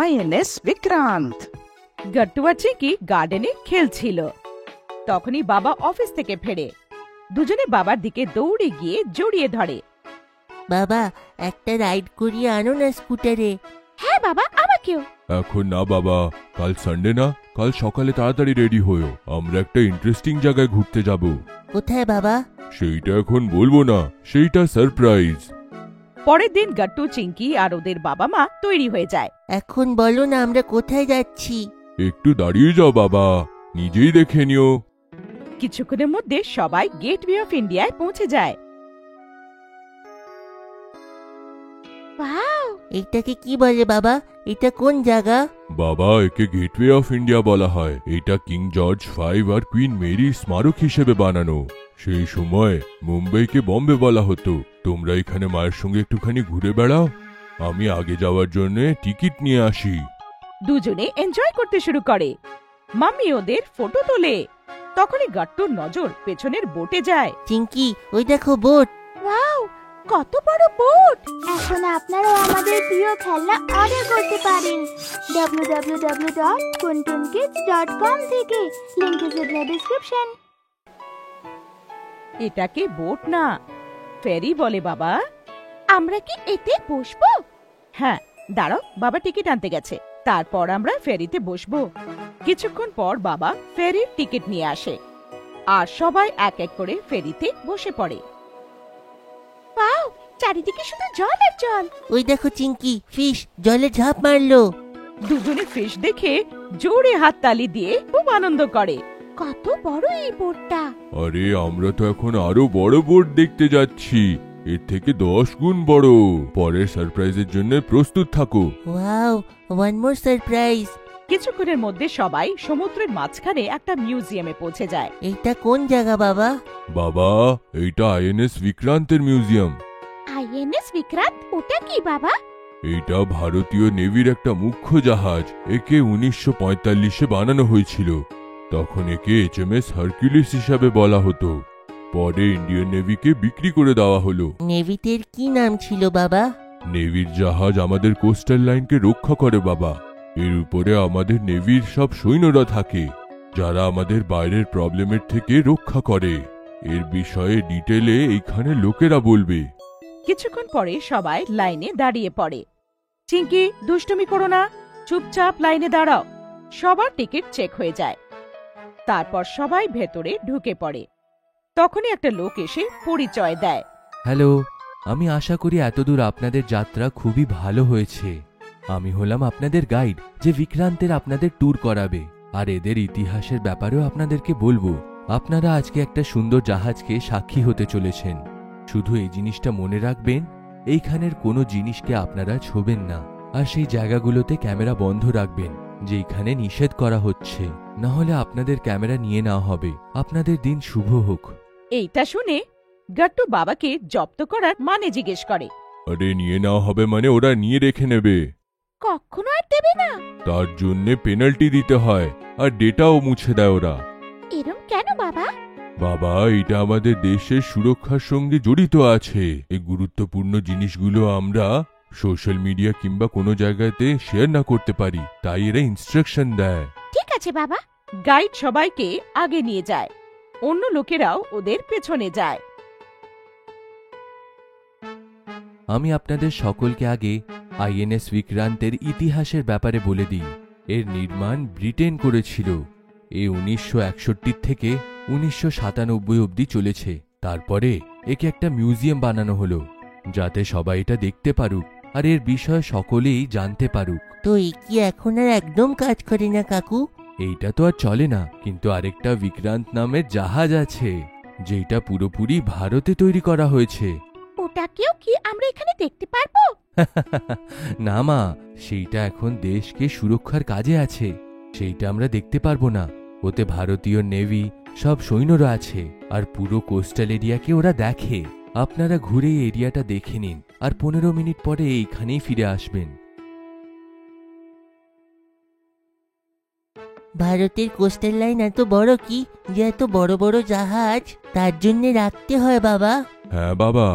INS Vikrant. গট্টু আর চিঙ্কি গার্ডেনে খেলছিল। তখনই বাবা অফিস থেকে ফেরে। দুজনে বাবার দিকে দৌড়ে গিয়ে জড়িয়ে ধরে। বাবা, একটা রাইড করিয়ে আনো না স্কুটারে। হ্যাঁ বাবা, আমাকেও। এখন না বাবা, কাল সানডে না, কাল সকালে তাড়াতাড়ি রেডি হয়ো, আমরা একটা ইন্টারেস্টিং জায়গায় ঘুরতে যাব। কোথায় বাবা? সেইটা এখন বলবো না, সেইটা সারপ্রাইজ। পরের দিন গট্টু, চিঙ্কি আর ওদের বাবা মা তৈরি হয়ে যায়। এখন বলো না আমরা কোথায় যাচ্ছি। একটু দাঁড়িয়ে যাও বাবা, নিজেই দেখে নিও। কিছুক্ষণের মধ্যে সবাই গেটওয়ে অফ ইন্ডিয়ায় পৌঁছে যায়। ওয়াও, এটাকে কি বলে বাবা? এটা কোন জায়গা? বাবা, একে গেটওয়ে অফ ইন্ডিয়া বলা হয়। এটা কিং জর্জ 5 আর কুইন মেরি স্মারক হিসেবে বানানো। সেই সময় মুম্বাইকে বম্বে বলা হতো। তোমরা এখানে মায়ের সঙ্গে একটুখানি ঘুরে বেড়াও, আমি আগে যাওয়ার জন্য টিকিট নিয়ে আসি। দুজনে এনজয় করতে শুরু করে। মাম্মি ওদের ফটো তোলে। তখনই গট্টুর নজর পেছনের বোটে যায়। চিঙ্কি, ওই দেখো বোট। ওয়াও, কত বড় বোট! এখন আপনারাও আমাদের প্রিয় খেলনা অর্ডার করতে পারেন www.kuntunkids.com থেকে। Link is in the description. এটাকে বোট না, ফেরি বলে বাবা। আমরা কি এতে বসবো? হ্যাঁ, দাঁড়াও, বাবা টিকিট আনতে গেছে, তারপর আমরা ফেরিতে বসবো। কিছুক্ষণ পর বাবা ফেরির টিকিট নিয়ে আসে আর সবাই এক এক করে ফেরিতে বসে পড়ে। ওয়াও, চারিদিকে শুধু জল আর জল। ওই দেখো চিঙ্কি, ফিশ জলে ঝাঁপ মারলো। দুজনে ফিশ দেখে জোরে হাততালি দিয়ে খুব আনন্দ করে। কত বড় এই বোটটা! আরে, আমরা তো এখন আরো বড় বোট দেখতে যাচ্ছি, এর থেকে 10 গুণ বড়। পরের সারপ্রাইজের জন্য প্রস্তুত থাকো। Wow, one more surprise. কিছুক্ষণের মধ্যে সবাই সমুদ্রের মাঝখানে একটা মিউজিয়ামে পৌঁছে যায়। এইটা কোন জায়গা বাবা? বাবা, এইটা আইএনএস বিক্রান্তের মিউজিয়াম। আইএনএস বিক্রান্ত, ওটা কি বাবা? এইটা ভারতীয় নেভির একটা মুখ্য জাহাজ। একে 1945-এ বানানো হয়েছিল। তখন একে এইচএমএস হারকিউলিস হিসাবে বলা হতো। পরে ইন্ডিয়ান নেভিকে বিক্রি করে দেওয়া হলো। নেভিতের কি নাম ছিল বাবা? নেভির জাহাজ আমাদের কোস্টাল লাইনকে রক্ষা করে বাবা। এর উপরে আমাদের নেভির সব সৈন্যরা থাকে, যারা আমাদের বাইরের প্রবলেমের থেকে রক্ষা করে। এর বিষয়ে ডিটেলে এইখানে লোকেরা বলবে। কিছুক্ষণ পরে সবাই লাইনে দাঁড়িয়ে পড়ে। চিঙ্কি, দুষ্টুমি করো না, চুপচাপ লাইনে দাঁড়াও। সবার টিকিট চেক হয়ে যায়। তারপর সবাই ভেতরে ঢুকে পড়ে। তখনই একটা লোক এসে পরিচয় দেয়। হ্যালো, আমি আশা করি এতদূর আপনাদের যাত্রা খুবই ভালো হয়েছে। আমি হলাম আপনাদের গাইড, যে বিক্রান্তের আপনাদের ট্যুর করাবে আর এদের ইতিহাসের ব্যাপারেও আপনাদেরকে বলবো। আপনারা আজকে একটা সুন্দর জাহাজকে সাক্ষী হতে চলেছেন। শুধু এই জিনিসটা মনে রাখবেন, এইখানের কোনো জিনিসকে আপনারা ছোবেন না, আর সেই জায়গাগুলোতে ক্যামেরা বন্ধ রাখবেন যেইখানে নিষেধ করা হচ্ছে, না হলে আপনাদের ক্যামেরা নিয়ে নেওয়া হবে। আপনাদের দিন শুভ হোক। এইটা শুনে গট্টু বাবাকে জব্দ করার মানে জিজ্ঞেস করে। আরে, নিয়ে নেওয়া হবে মানে ওরা নিয়ে রেখে নেবে। কখনো আর দেবে না? তার জন্য পেনাল্টি দিতে হয়, আর ডেটাও মুছে দেয় ওরা। এরম কেন বাবা? বাবা, এটা আমাদের দেশের সুরক্ষার সঙ্গে জড়িত আছে। এই গুরুত্বপূর্ণ জিনিসগুলো আমরা সোশ্যাল মিডিয়া কিংবা কোনো জায়গাতে শেয়ার না করতে পারি, তাই এরা ইনস্ট্রাকশন দেয়। ঠিক আছে বাবা। গাইড সবাইকে আগে নিয়ে যায়, অন্য লোকেরাও ওদের পেছনে যায়। আমি আপনাদের সকলকে আগে আইএনএস বিক্রান্তের ইতিহাসের ব্যাপারে বলে দিই। এর নির্মাণ ব্রিটেন করেছিল। এ 1961 থেকে 1997 অবধি চলেছে। তারপরে একে একটা মিউজিয়াম বানানো হলো, যাতে সবাই এটা দেখতে পারুক আর এর বিষয়ে সকলেই জানতে পারুক। তো এই কি এখন আর একদম কাজ করে না কাকু? এইটা তো আর চলে না, কিন্তু আরেকটা বিক্রান্ত নামের জাহাজ আছে, যেটা পুরোপুরি ভারতে তৈরি করা হয়েছে। ওটাকেও কি আমরা এখানে দেখতে পারবো? না মা, সেইটা এখন দেশকে সুরক্ষার কাজে আছে, সেইটা আমরা দেখতে পারবো না। ওতে ভারতীয় নেভি সব সৈন্যরা আছে, আর পুরো কোস্টাল এরিয়াকে ওরা দেখে। আপনারা ঘুরে এই এরিয়াটা দেখে নিন, আর 15 মিনিট পরে এইখানেই ফিরে আসবেন। ভারতের কোস্টাল লাইন এত বড় কি যে এত বড় বড় জাহাজ তার জন্য রাখতে হয় বাবা? হ্যাঁ বাবা,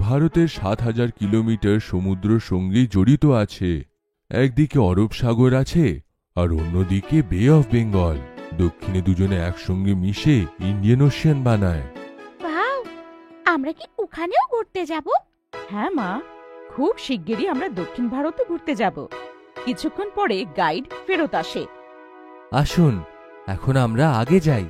ভারতের 7000 কিলোমিটার সমুদ্র সঙ্গে জড়িত আছে। একদিকে আরব সাগর আছে আর অন্যদিকে বে অফ বেঙ্গল। দক্ষিণে দুজনে একসঙ্গে মিশে ইন্ডিয়ান ওশিয়ান বানায়। ওয়াও, আমরা কি ওখানেও ঘুরতে যাব? হ্যাঁ মা, খুব শিগগিরই আমরা দক্ষিণ ভারতে ঘুরতে যাব। কিছুক্ষণ পরে গাইড ফেরত আসে। আসুন এখন আমরা আগে যাই।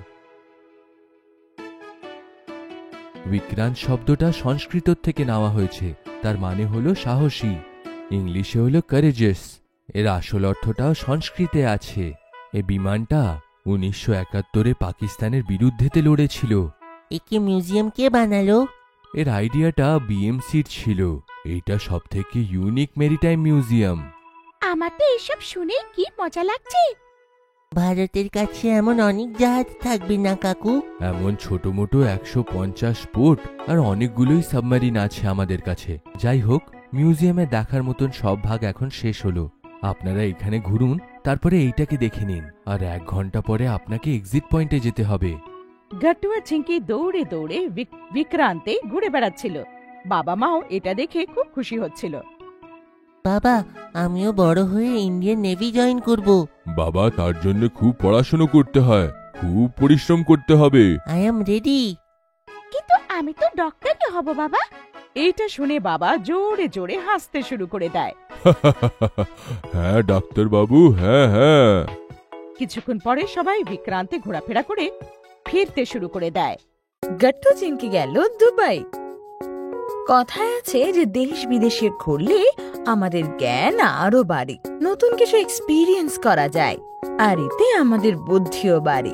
বিক্রান্ত শব্দটা সংস্কৃত থেকে নেওয়া হয়েছে, তার মানে হলো সাহসী। ইংলিশে হলো কারেজিয়াস। এর আসল অর্থটাও সংস্কৃতে আছে। এই বিমানটা 1971-এ পাকিস্তানের বিরুদ্ধেতে লড়েছিল। একে মিউজিয়াম কে বানালো? এর আইডিয়াটা বিএমসির ছিল। এইটা সবথেকে ইউনিক মেরিটাইম মিউজিয়াম। আমার তো এসব শুনে কি মজা লাগছে। ভারতের কাছে এমন অনেক জাহাজ থাকবে না কাকু? এমন ছোট মোটো 150 বোট আর অনেকগুলোই সাবমারিন আছে আমাদের কাছে। যাই হোক, মিউজিয়ামে দেখার মতন সব ভাগ এখন শেষ হলো। আপনারা এখানে ঘুরুন, তারপরে এইটাকে দেখে নিন। আর 1 ঘন্টা পরে আপনাকে এক্সিট পয়েন্টে যেতে হবে। গাট্টু আর চিঙ্কি দৌড়ে দৌড়ে বিক্রান্তে ঘুরে বেড়াচ্ছিল। বাবা মাও এটা দেখে খুব খুশি হচ্ছিল। বাবা, আমিও বড় হয়ে ইন্ডিয়ান নেভি জয়েন করব। বাবা, তার জন্য খুব পড়াশোনা করতে হয়, খুব পরিশ্রম করতে হবে। I am ready. কিন্তু আমি তো ডক্টরই হব বাবা। এইটা শুনে বাবা জোরে জোরে হাসতে শুরু করে দেয়। হ্যাঁ ডাক্তার বাবু, হ্যাঁ হ্যাঁ। কিছুক্ষণ পরে সবাই বিক্রান্তে ঘোরাফেরা করে ফিরতে শুরু করে দেয়। গাট্টু চিনকে গেল দুবাই। কথায় আছে যে দেশ বিদেশে ঘুরলে আমাদের জ্ঞান আরো বাড়ে, নতুন কিছু এক্সপিরিয়েন্স করা যায়, আর এতে আমাদের বুদ্ধিও বাড়ে।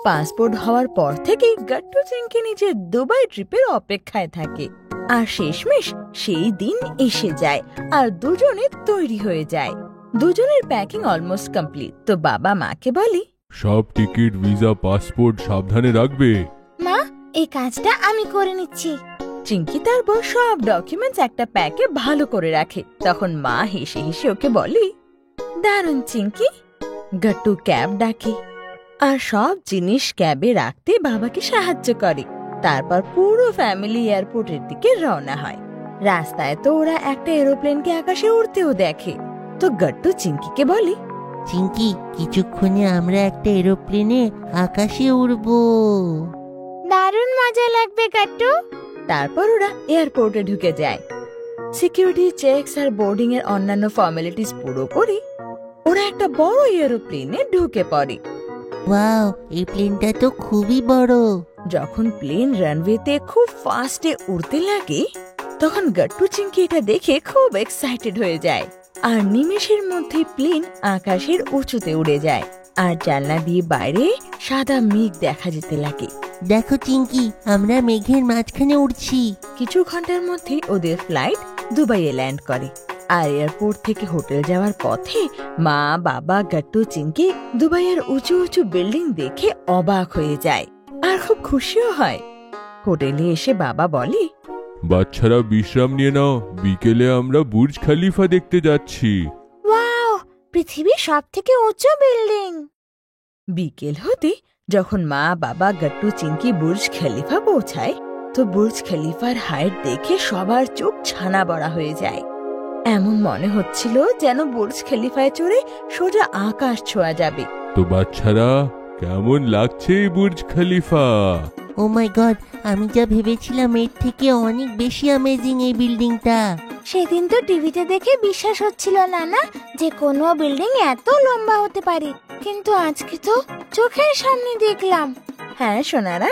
পাসপোর্ট হওয়ার পর থেকেই গাট্টু চিনকে নিজের দুবাই ট্রিপের অপেক্ষায় থাকে। আর শেষমেশ সেই দিন এসে যায় আর দুজনে তৈরি হয়ে যায়। দুজনের প্যাকিং অলমোস্ট কমপ্লিট। তো বাবা মাকে বলে, সব টিকিট, ভিসা, পাসপোর্ট সাবধানে রাখবে। মা, এই কাজটা আমি করে নিচ্ছি। চিঙ্কি তার বউ সব ডকুমেন্টস একটা প্যাকে ভালো করে রাখে। তখন মা হেসে হেসে ওকে বলে, দারুণ চিঙ্কি। গাট্টু ক্যাব ডাকে আর সব জিনিস ক্যাবে রাখতে বাবাকে সাহায্য করে। তারপর পুরো ফ্যামিলি এয়ারপোর্টের দিকে রওনা হয়। রাস্তায় তো ওরা একটা এরোপ্লেনকে আকাশে উড়তেও দেখে। তো গাট্টু চিঙ্কিকে বলে, চিঙ্কি, কিছুক্ষণে আমরা একটা এরোপ্লেনে আকাশে উড়বো। দারুণ মজা লাগবে গাট্টু। তারপর ওরা এয়ারপোর্টে ঢুকে যায়। সিকিউরিটি চেকস আর বোর্ডিং এর অন্যান্য ফর্মালিটিস পুরো করে ওরা একটা বড় এরোপ্লেনে ঢুকে পড়ে। ওয়াও, এই প্লেনটা তো খুবই বড়। যখন প্লেন রানওয়েতে খুব ফাস্টে উড়তে লাগে, তখন গাট্টু চিঙ্কি এটা দেখে খুব এক্সাইটেড হয়ে যায়। আর নিমেষের মধ্যে প্লেন আকাশের উঁচুতে উড়ে যায় আর জানলা দিয়ে বাইরে সাদা মেঘ দেখা যেতে লাগে। দেখো চিঙ্কি, আমরা মেঘের মাঝখানে উড়ছি। কিছু ঘন্টার মধ্যে ওদের ফ্লাইট দুবাইয়ে ল্যান্ড করে। আর এয়ারপোর্ট থেকে হোটেল যাওয়ার পথে মা, বাবা, গাট্টু চিঙ্কি দুবাইয়ের উঁচু উঁচু বিল্ডিং দেখে অবাক হয়ে যায় আর খুব খুশিও হয়। হোটেলে এসে বাবা বলে, বাচ্চারা বিশ্রাম নিয়ে নাও, বিকেলে আমরা বুর্জ খলিফা দেখতে যাচ্ছি। ওয়াও, পৃথিবীর সবথেকে উঁচু বিল্ডিং। বিকেল হতে যখন মা, বাবা, গাট্টু চিঙ্কি বুর্জ খলিফা পৌঁছায়, তো বুর্জ খলিফার হাইট দেখে সবার চোখ ছানা বড়া হয়ে যায়। এমন মনে হচ্ছিল যেন বুর্জ খলিফায় চড়ে সোজা আকাশ ছোঁয়া যাবে। তো বাচ্চারা, কেমন লাগছে এই বুর্জ খলিফা? ও মাই গড, আমি যা ভেবেছিলাম এর থেকে অনেক বেশি অ্যামেজিং এই বিল্ডিংটা। সেদিন তো টিভিতে দেখে বিশ্বাস হচ্ছিল না যে কোনো বিল্ডিং এত লম্বা হতে পারে, কিন্তু আজকে তো চোখের সামনে দেখলাম। হ্যাঁ সোনারা,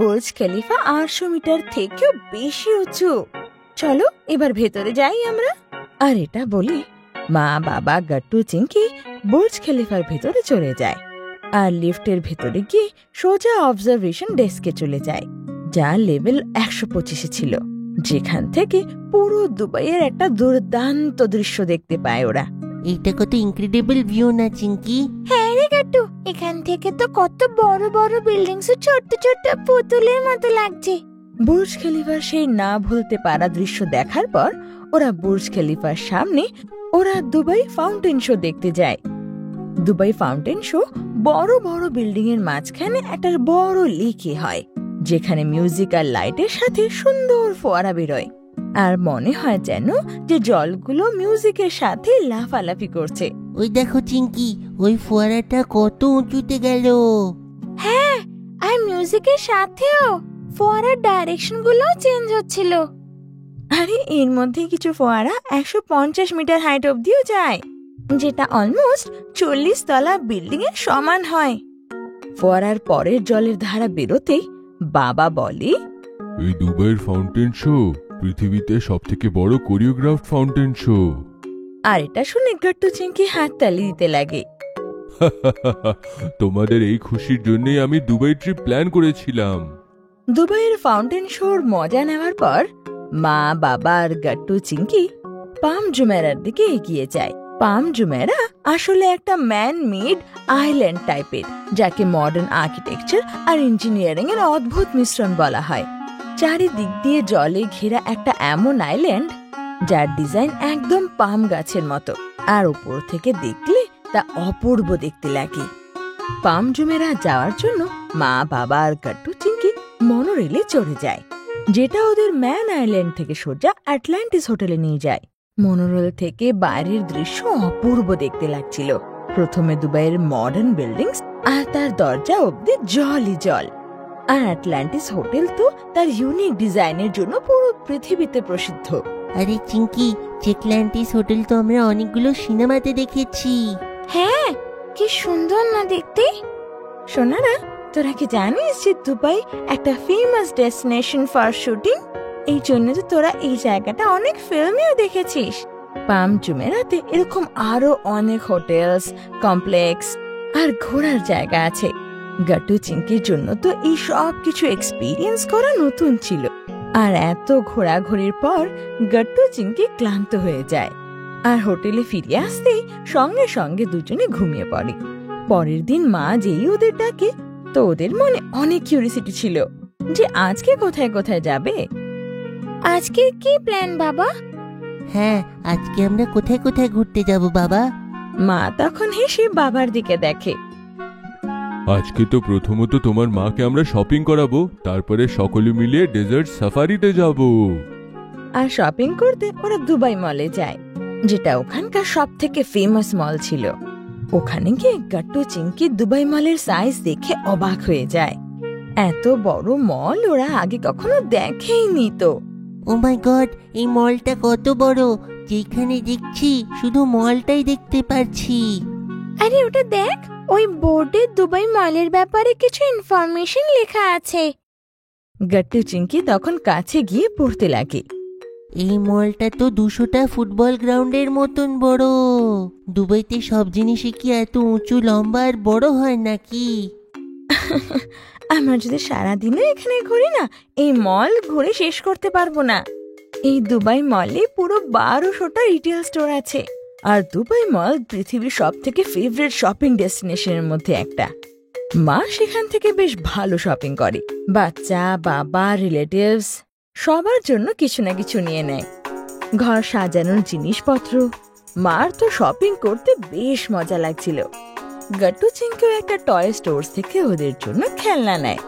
বুর্জ খলিফা 800 মিটার থেকেও বেশি উঁচু। চলো এবার ভেতরে যাই আমরা। আর এটা বলি মা, বাবা, গাট্টু চিঙ্কি বুর্জ খলিফার ভেতরে চলে যায় আর লিফটের ভেতরে গিয়ে সোজা অবজারভেশন ডেস্কে চলে যায়, যা লেভেল 125-এ ছিল, যেখান থেকে পুরো দুবাইয়ের একটা দুর্দান্ত দৃশ্য দেখতে পায় ওরা। এইটা কত ইনক্রেডিবল ভিউ না চিঙ্কি? হ্যাঁ রে গাট্টু, এখান থেকে তো কত বড় বড় বিল্ডিংস ছোট্ট ছোট্ট পুতুলের মতো লাগছে। বুর্জ খলিফার সেই না ভুলতে পারা দৃশ্য দেখার পর ওরা বুর্জ খলিফার সামনে ওরা দুবাই ফাউন্টেন শো দেখতে যায়। দুবাই ফাউন্টেন শো বড় বড় বিল্ডিং এর মাঝখানে একটা বড় লেকে হয়, যেখানে মিউজিক আর লাইটের সাথে সুন্দর ফোয়ারা বেরোয়। আর মনে হয় যেন যে জলগুলো মিউজিকের সাথে লাফালাফি করছে। ওই দেখো চিঙ্কি, ওই ফোয়ারাটা কত উঁচুতে গেল। হ্যাঁ, আর মিউজিকের সাথেও ফোয়ারার ডাইরেকশন গুলো চেঞ্জ হচ্ছিল। আরে এর মধ্যে কিছু ফোয়ারা 150 মিটার হাইট অব্দিও যায়, যেটা অলমোস্ট 40 তলা বিল্ডিং এর সমান হয়। ফোয়ারার পরের জলের ধারা বেরোতেই বাবা বলে, এই দুবাইয়ের ফাউন্টেন শো পৃথিবীতে সবথেকে বড় কোরিওগ্রাফড ফাউন্টেন শো। আর এটা শুনে গাট্টু চিংকি হাততালি দিতে লাগে। তোমাদের এই খুশির জন্যই আমি দুবাই ট্রিপ প্ল্যান করেছিলাম। দুবাইয়ের ফাউন্টেন শোর মজা নেওয়ার পর মা, বাবা আর গাট্টু চিংকি পাম জুমেরার দিকে এগিয়ে যায়। পাম জুমেরা আসলে একটা ম্যান মেড আইল্যান্ড টাইপের, যাকে মডার্ন আর্কিটেকচার আর ইঞ্জিনিয়ারিং এর অদ্ভুত মিশ্রণ বলা হয়। চারিদিক দিয়ে জলে ঘেরা একটা এমন আইল্যান্ড যার ডিজাইন একদম পাম গাছের মতো, আর উপর থেকে দেখলে তা অপূর্ব দেখতে লাগে। পাম জুমেরা যাওয়ার জন্য মা, বাবা আর গাট্টু চিংকি মনোরেলে চড়ে যায়, যেটা ওদের ম্যান আইল্যান্ড থেকে সোজা আটলান্টিস হোটেলে নিয়ে যায়। মনোরেল থেকে বাইরের দৃশ্য অপূর্ব দেখতে লাগছিল। প্রথমে দুবাইয়ের মডার্ন বিল্ডিংস আর তার দরজা অব্দি জলই জল। আর আটলান্টিস হোটেল তো তার ইউনিক ডিজাইনের জন্য পুরো পৃথিবীতে প্রসিদ্ধ। আরে চিঙ্কি, চেকল্যান্টিস হোটেল তো আমরা অনেকগুলো সিনেমাতে দেখেছি। হ্যাঁ, কি সুন্দর না দেখতে। সোনারা, তোরা কি জানিস যে দুবাই একটা ফেমাস ডেস্টিনেশন ফর শুটিং? এই জন্য তো তোরা এই জায়গাটা অনেক ফিল্মেও দেখেছিস। পাম জুমেরাতে এরকম আরো অনেক হোটেলস, কমপ্লেক্স আর ঘোরার জায়গা আছে। গাট্টু চিংকির জন্য তো এই সব কিছু এক্সপিরিয়েন্স করা নতুন ছিল। আর এত ঘোরাঘুরির পর গাট্টু চিংকি ক্লান্ত হয়ে যায়, আর হোটেলে ফিরে আসতেই সঙ্গে সঙ্গে দুজনে ঘুমিয়ে পড়ে। পরের দিন মা যেই ওদের ডাকে, তো ওদের মনে অনেক কিউরিসিটি ছিল যে আজকে কোথায় কোথায় যাবে। আজকে কি প্ল্যান বাবা? হ্যাঁ, আজকে আমরা কোথায় কোথায় ঘুরতে যাব বাবা? মা তখন হেসে বাবার দিকে দেখে। আজকে তো প্রথমত তোমার মাকে আমরা শপিং করাবো, তারপরে সকলে মিলে ডেজার্ট সাফারিতে যাব। আর শপিং করতে ওরা দুবাই মলে যায়, যেটা ওখানকার সব থেকে ফেমাস মল ছিল। ওখানে গিয়ে গাট্টু চিংকি দুবাই মলের সাইজ দেখে অবাক হয়ে যায়। এত বড় মল ওরা আগে কখনো দেখেইনি। তো ও মাই গড, এই মলটা কত বড়! যেখানে দেখছি শুধু মলটাই দেখতে পাচ্ছি। আরে ওটা দেখ, ওই বোর্ডে দুবাই মলের ব্যাপারে কিছু ইনফরমেশন লেখা আছে। গাট্টু চিংকি তখন কাছে গিয়ে পড়তে লাগে। এই মলটা তো 200টা ফুটবল গ্রাউন্ডের মতন বড়। দুবাইতে সব জিনিসই কি এত উঁচু, লম্বা আর বড় হয় নাকি? আমরা যদি সারাদিনও এখানে ঘুরি না, এই মল ঘুরে শেষ করতে পারবো না। এই দুবাই মলে পুরো 1200টা রিটেল স্টোর আছে। আর দুবাই মল পৃথিবীর সব থেকে ফেভারিট শপিং ডেস্টিনেশনের মধ্যে একটা। মা সেখান থেকে বেশ ভালো শপিং করে। বাচ্চা, বাবা, রিলেটিভস সবার জন্য কিছু না কিছু নিয়ে নেয়। ঘর সাজানোর জিনিসপত্র। মার তো শপিং করতে বেশ মজা লাগছিল। গাট্টু চিংকিও একটা টয় স্টোর্স থেকে ওদের জন্য খেলনা নেয়,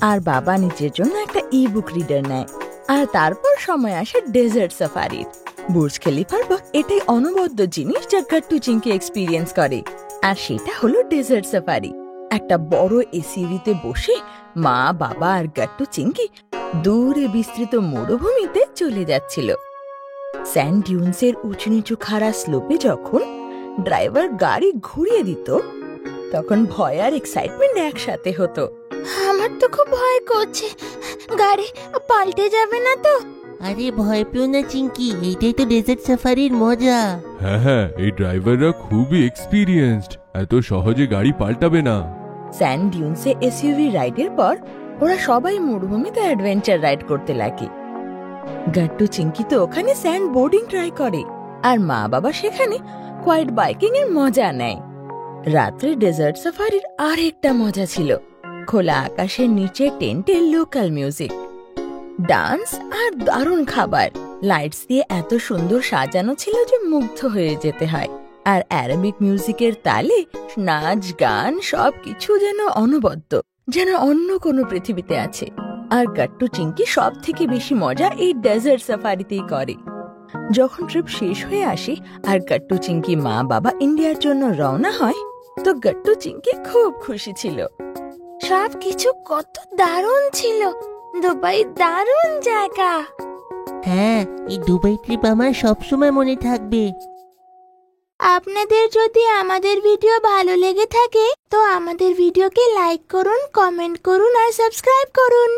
আর বাবা নিজের জন্য একটা ই বুক রিডার নেয়। আর তারপর সময় আসে ডেজার্ট সাফারির। বুর্জ খলিফার বা এটাই অনবদ্য জিনিস যা গাট্টু চিংকি এক্সপিরিয়েন্স করে, আর সেটা হলো ডেজার্ট সাফারি। একটা বড় এসইউভিতে বসে মা, বাবা আর গাট্টু চিংকি দূরে বিস্তৃত মরুভূমিতে চলে যাচ্ছিল। স্যান্ড ডিউনসের উঁচু নিচু খাড়া স্লোপে যখন ড্রাইভার গাড়ি ঘুরিয়ে দিত, তখন ভয় আর এক্সাইটমেন্ট একসাথে হতো। আমার তো খুব ভয় করছে, গাড়ি পাল্টে যাবে না তো? আরে ভয় পেও না চিংকি, এইটাই তো ডেজার্ট সাফারির মজা। হ্যাঁ, এই ড্রাইভাররা খুবই এক্সপিরিয়েন্সড, এত সহজে গাড়ি পাল্টাবে না। স্যান্ড ডিউনসে এসইউভি রাইডের পর ওরা সবাই মরুভূমিতে অ্যাডভেঞ্চার রাইড করতে লাগে। গাট্টু চিংকি তো ওখানে স্যান্ড বোর্ডিং ট্রাই করে, আর মা বাবা সেখানে কোয়াইট বাইকিং এর মজা নেয়। রাত্রে ডেজার্ট সাফারির আর একটা মজা ছিল খোলা আকাশের নিচে টেন্টে লোকাল মিউজিক, ডান্স আর দারুণ খাবার। লাইটস দিয়ে এত সুন্দর সাজানো ছিল যে মুগ্ধ হয়ে যেতে হয়। আর অ্যারাবিক মিউজিকের তালে নাচ গান সবকিছু যেন অনবদ্য, যেন অন্য কোনো পৃথিবীতে আছে। আর গাট্টু চিংকি সব থেকে বেশি মজা এই ডেজার্ট সাফারিতেই করে। যখন ট্রিপ শেষ হয়ে আসে আর গাট্টু চিংকি মা বাবা ইন্ডিয়ার জন্য রওনা হয়, তো গাট্টু চিংকি খুব খুশি ছিল। সব কিছু কত দারুণ ছিল। দুবাই দারুণ জায়গা। হ্যাঁ, এই দুবাই ট্রিপ আমার সবসময় মনে থাকবে। আপনাদের যদি আমাদের ভিডিও ভালো লেগে থাকে তো আমাদের ভিডিওকে লাইক করুন, কমেন্ট করুন আর সাবস্ক্রাইব করুন।